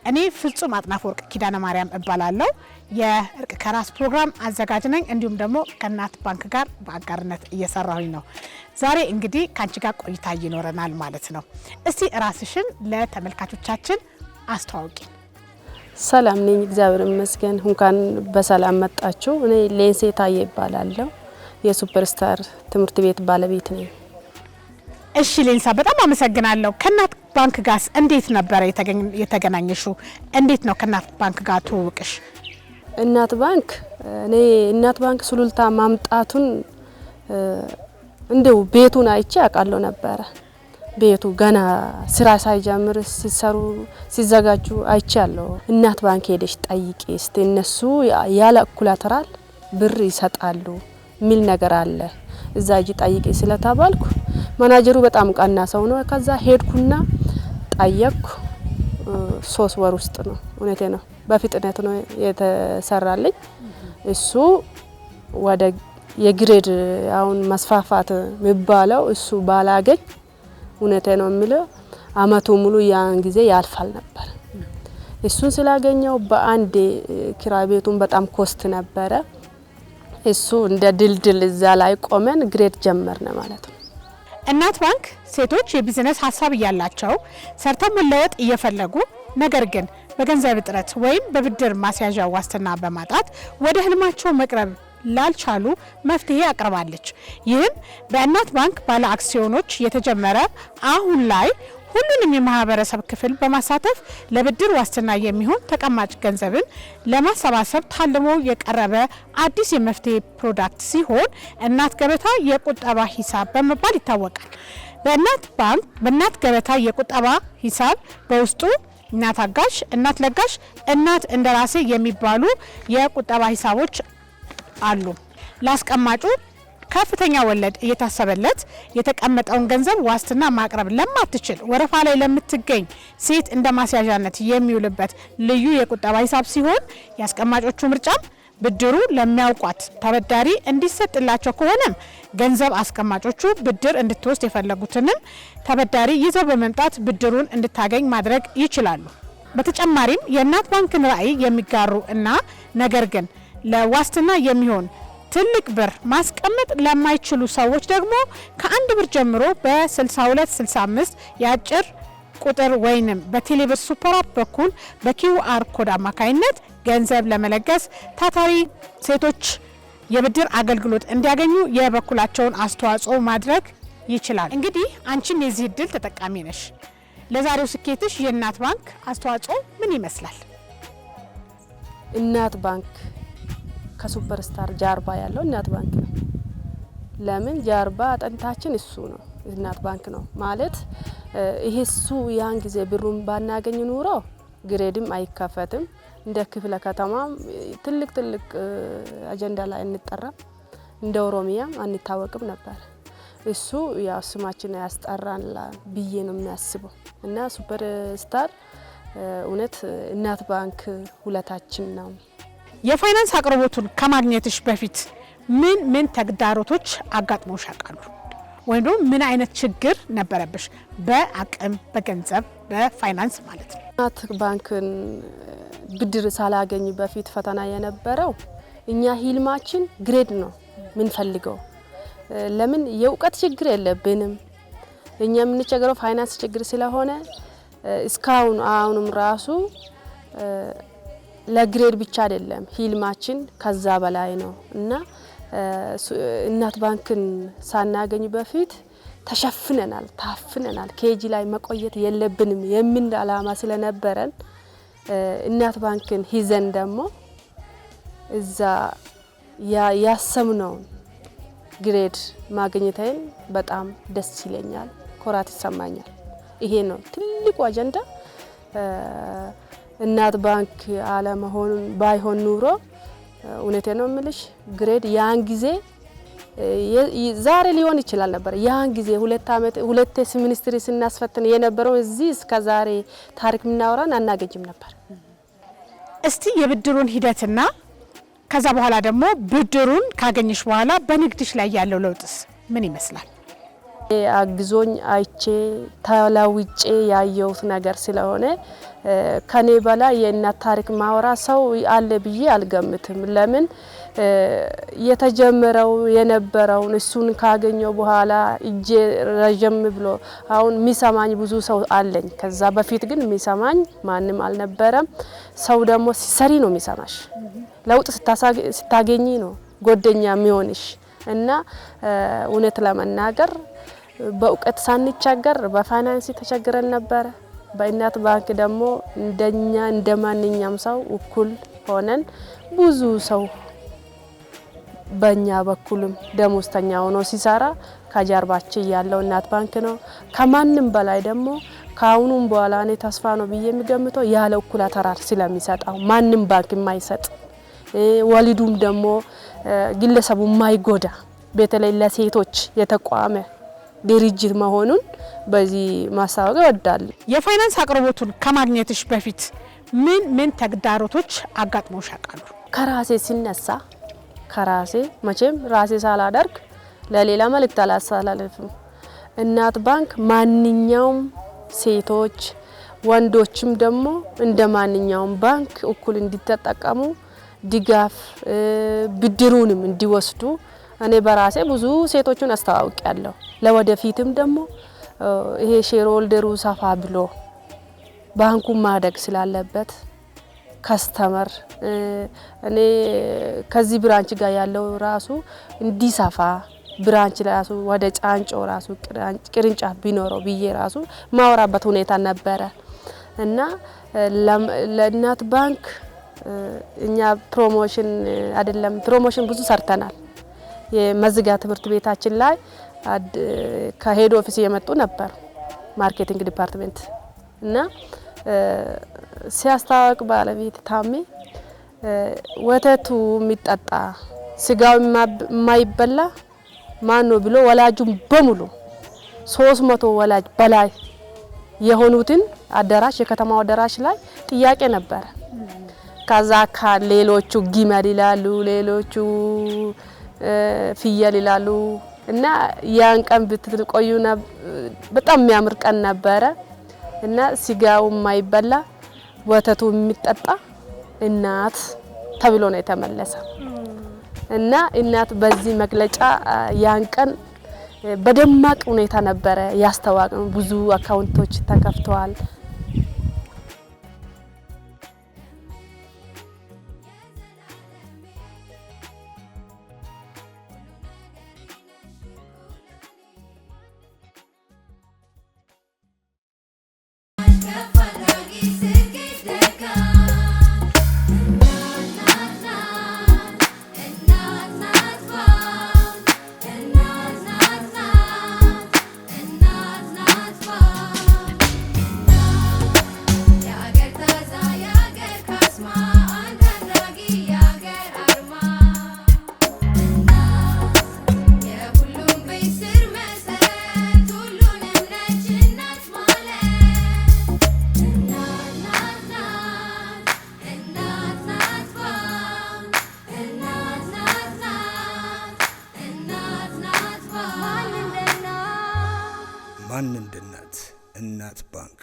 እኔ ፍጹም አጥናፈወርቅ ኪዳነ ማርያም እባላለሁ። የእርቅ ከራስ ፕሮግራም አዘጋጅ ነኝ። እንዲሁም ደግሞ ከእናት ባንክ ጋር በአጋርነት እየሰራሁኝ ነው። ዛሬ እንግዲህ ካንቺ ጋር ቆይታ ይኖረናል ማለት ነው። እስቲ ራስሽን ለተመልካቾቻችን አስተዋውቂ። ሰላም ነኝ፣ እግዚአብሔር ይመስገን። እንኳን በሰላም መጣችሁ። እኔ ሌንሴ ታዬ እባላለሁ። የሱፐርስታር ትምህርት ቤት ባለቤት ነኝ። እሺ ሌንሳ፣ በጣም አመሰግናለሁ። ከእናት ባንክ ጋር እንዴት ነበር የተገናኘሽው? እንዴት ነው ከእናት ባንክ ጋር ትውውቅሽ? እናት ባንክ ሱሉልታ ማምጣቱን እንደው ቤቱን አይቼ አውቃለሁ ነበረ። ቤቱ ገና ስራ ሳይጀምር ሲዘጋጁ አይቻለሁ። እናት ባንክ ሄደሽ ጠይቂ እስቲ እነሱ ያለ ኩላተራል ብር ይሰጣሉ ሚል ነገር አለ። እዛ እጂ ጠይቂ ስለተባልኩ ማናጀሩ በጣም ቀና ሰው ነው። ከዛ ሄድኩና ጠየቅኩ። 3 ወር ውስጥ ነው፣ እውነቴ ነው፣ በፍጥነት ነው የተሰራልኝ። እሱ ወደ የግሬድ አሁን መስፋፋት የሚባለው እሱ ባላገኝ እውነቴ ነው የሚለው አመቱ ሙሉ ያን ጊዜ ያልፋል ነበር። እሱን ስላገኘው በአንድ ኪራይ ቤቱን በጣም ኮስት ነበረ። እሱ እንደ ድልድል እዛ ላይ ቆመን ግሬድ ጀመርነ ማለት ነው። እናት ባንክ ሴቶች የቢዝነስ ሀሳብ እያላቸው ሰርተው መለወጥ እየፈለጉ ነገር ግን በገንዘብ እጥረት ወይም በብድር ማስያዣ ዋስትና በማጣት ወደ ህልማቸው መቅረብ ላልቻሉ መፍትሄ አቅርባለች። ይህም በእናት ባንክ ባለ አክሲዮኖች የተጀመረ አሁን ላይ ሁሉንም የማህበረሰብ ክፍል በማሳተፍ ለብድር ዋስትና የሚሆን ተቀማጭ ገንዘብን ለማሰባሰብ ታልሞ የቀረበ አዲስ የመፍትሄ ፕሮዳክት ሲሆን እናት ገበታ የቁጠባ ሂሳብ በመባል ይታወቃል። በእናት ገበታ የቁጠባ ሂሳብ በውስጡ እናት አጋሽ፣ እናት ለጋሽ፣ እናት እንደራሴ የሚባሉ የቁጠባ ሂሳቦች አሉ። ላስቀማጩ ከፍተኛ ወለድ እየታሰበለት የተቀመጠውን ገንዘብ ዋስትና ማቅረብ ለማትችል ወረፋ ላይ ለምትገኝ ሴት እንደ ማስያዣነት የሚውልበት ልዩ የቁጠባ ሂሳብ ሲሆን ያስቀማጮቹ ምርጫም ብድሩ ለሚያውቋት ተበዳሪ እንዲሰጥላቸው ከሆነም ገንዘብ አስቀማጮቹ ብድር እንድትወስድ የፈለጉትንም ተበዳሪ ይዘው በመምጣት ብድሩን እንድታገኝ ማድረግ ይችላሉ። በተጨማሪም የእናት ባንክን ራዕይ የሚጋሩ እና ነገር ግን ለዋስትና የሚሆን ትልቅ ብር ማስቀመጥ ለማይችሉ ሰዎች ደግሞ ከ1 ብር ጀምሮ በ6265 የአጭር ቁጥር ወይንም በቴሌብር ሱፐር አፕ በኩል በኪውአር ኮድ አማካይነት ገንዘብ ለመለገስ ታታሪ ሴቶች የብድር አገልግሎት እንዲያገኙ የበኩላቸውን አስተዋጽኦ ማድረግ ይችላል። እንግዲህ አንቺም የዚህ እድል ተጠቃሚ ነሽ። ለዛሬው ስኬትሽ የእናት ባንክ አስተዋጽኦ ምን ይመስላል? እናት ባንክ ከሱፐርስታር ጀርባ ያለው እናት ባንክ ነው። ለምን ጀርባ አጥንታችን እሱ ነው፣ እናት ባንክ ነው ማለት ይሄ እሱ ያን ጊዜ ብሩን ባናገኝ ኑሮ ግሬድም አይከፈትም፣ እንደ ክፍለ ከተማ ትልቅ አጀንዳ ላይ እንጠራም፣ እንደ ኦሮሚያ አንታወቅም ነበር። እሱ ያው ስማችን ያስጠራናል ብዬ ነው የሚያስበው እና ሱፐርስታር እውነት እናት ባንክ ሁለታችን ነው። የፋይናንስ አቅርቦቱን ከማግኘትሽ በፊት ምን ተግዳሮቶች አጋጥሞሽ ያውቃሉ? ወይም ደግሞ ምን አይነት ችግር ነበረብሽ? በአቅም፣ በገንዘብ፣ በፋይናንስ ማለት ነው። እናት ባንክን ብድር ሳላገኝ በፊት ፈተና የነበረው እኛ ሂልማችን ግሬድ ነው ምን ፈልገው። ለምን የእውቀት ችግር የለብንም፣ እኛ የምንቸገረው ፋይናንስ ችግር ስለሆነ እስካሁን አሁንም ራሱ ለግሬድ ብቻ አይደለም ሂልማችን ከዛ በላይ ነው እና እናት ባንክን ሳናገኝ በፊት ታፍነናል። ኬጂ ላይ መቆየት የለብንም የምን አላማ ስለነበረን እናት ባንክን ሂዘን ደግሞ እዛ ያሰምነው ግሬድ ማግኘቴን በጣም ደስ ይለኛል፣ ኮራት ይሰማኛል። ይሄ ነው ትልቁ አጀንዳ። እናት ባንክ አለመሆኑን ባይሆን ኑሮ እውነቴ ነው የምልሽ ግሬድ ያን ጊዜ ዛሬ ሊሆን ይችላል ነበር። ያን ጊዜ 2 አመት 2 ሚኒስትሪ ስናስፈትን የነበረው እዚህ እስከ ዛሬ ታሪክ ምናወራን አናገኝም ነበር። እስቲ የብድሩን ሂደትና ከዛ በኋላ ደግሞ ብድሩን ካገኘሽ በኋላ በንግድሽ ላይ ያለው ለውጥስ ምን ይመስላል? አግዞኝ አይቼ ተለውጬ ያየሁት ነገር ስለሆነ ከኔ በላይ የእናት ታሪክ ማወራ ሰው አለ ብዬ አልገምትም። ለምን የተጀመረው የነበረውን እሱን ካገኘው በኋላ እጄ ረጅም ብሎ አሁን ሚሰማኝ ብዙ ሰው አለኝ። ከዛ በፊት ግን ሚሰማኝ ማንም አልነበረም። ሰው ደግሞ ሲሰሪ ነው ሚሰማሽ። ለውጥ ስታገኚ ነው ጓደኛ የሚሆንሽ እና እውነት ለመናገር በእውቀት ሳንቸገር በፋይናንስ ተቸግረን ነበር። በእናት ባንክ ደግሞ እንደኛ እንደማንኛም ሰው እኩል ሆነን ብዙ ሰው በእኛ በኩልም ደሞዝተኛ ሆኖ ሲሰራ ከጀርባችን ያለው እናት ባንክ ነው። ከማንም በላይ ደግሞ ካሁኑም በኋላ እኔ ተስፋ ነው ብዬ የሚገምተው ያለ እኩል አተራር ስለሚሰጣው ማንም ባንክ የማይሰጥ ወሊዱም ደግሞ ግለሰቡ የማይጎዳ በተለይ ለሴቶች የተቋመ ድርጅት መሆኑን በዚህ ማሳወቅ እወዳለሁ። የፋይናንስ አቅርቦቱን ከማግኘትሽ በፊት ምን ተግዳሮቶች አጋጥሞሽ ያውቃሉ? ከራሴ ሲነሳ ከራሴ መቼም ራሴ ሳላደርግ ለሌላ መልእክት አላስተላልፍም። እናት ባንክ ማንኛውም ሴቶች ወንዶችም ደግሞ እንደ ማንኛውም ባንክ እኩል እንዲተጠቀሙ ድጋፍ ብድሩንም እንዲወስዱ እኔ በራሴ ብዙ ሴቶችን አስተዋውቂያለሁ። ለወደፊትም ደግሞ ይሄ ሼር ሆልደሩ ሰፋ ብሎ ባንኩ ማደግ ስላለበት ከስተመር እኔ ከዚህ ብራንች ጋር ያለው ራሱ እንዲሰፋ ብራንች ራሱ ወደ ጫንጮ ራሱ ቅርንጫፍ ቢኖረው ብዬ ራሱ ማወራበት ሁኔታ ነበረ እና ለእናት ባንክ እኛ ፕሮሞሽን አይደለም ፕሮሞሽን ብዙ ሰርተናል። የመዝጋ ትምህርት ቤታችን ላይ ከሄድ ኦፊስ የመጡ ነበር ማርኬቲንግ ዲፓርትመንት እና ሲያስተዋውቅ ባለቤት ታሜ ወተቱ የሚጠጣ ስጋው የማይበላ ማን ነው ብሎ ወላጁን በሙሉ 300 ወላጅ በላይ የሆኑትን አዳራሽ የከተማው አዳራሽ ላይ ጥያቄ ነበር። ከዛ ሌሎቹ ግመል ይላሉ፣ ሌሎቹ ፍየል ይላሉ እና ያን ቀን ብትቆዩና በጣም የሚያምር ቀን ነበረ እና ስጋው የማይበላ ወተቱ የሚጠጣ እናት ተብሎ ነው የተመለሰ እና እናት በዚህ መግለጫ ያን ቀን በደማቅ ሁኔታ ነበረ ያስተዋወቀው። ብዙ አካውንቶች ተከፍተዋል። ማን እንደ እናት ባንክ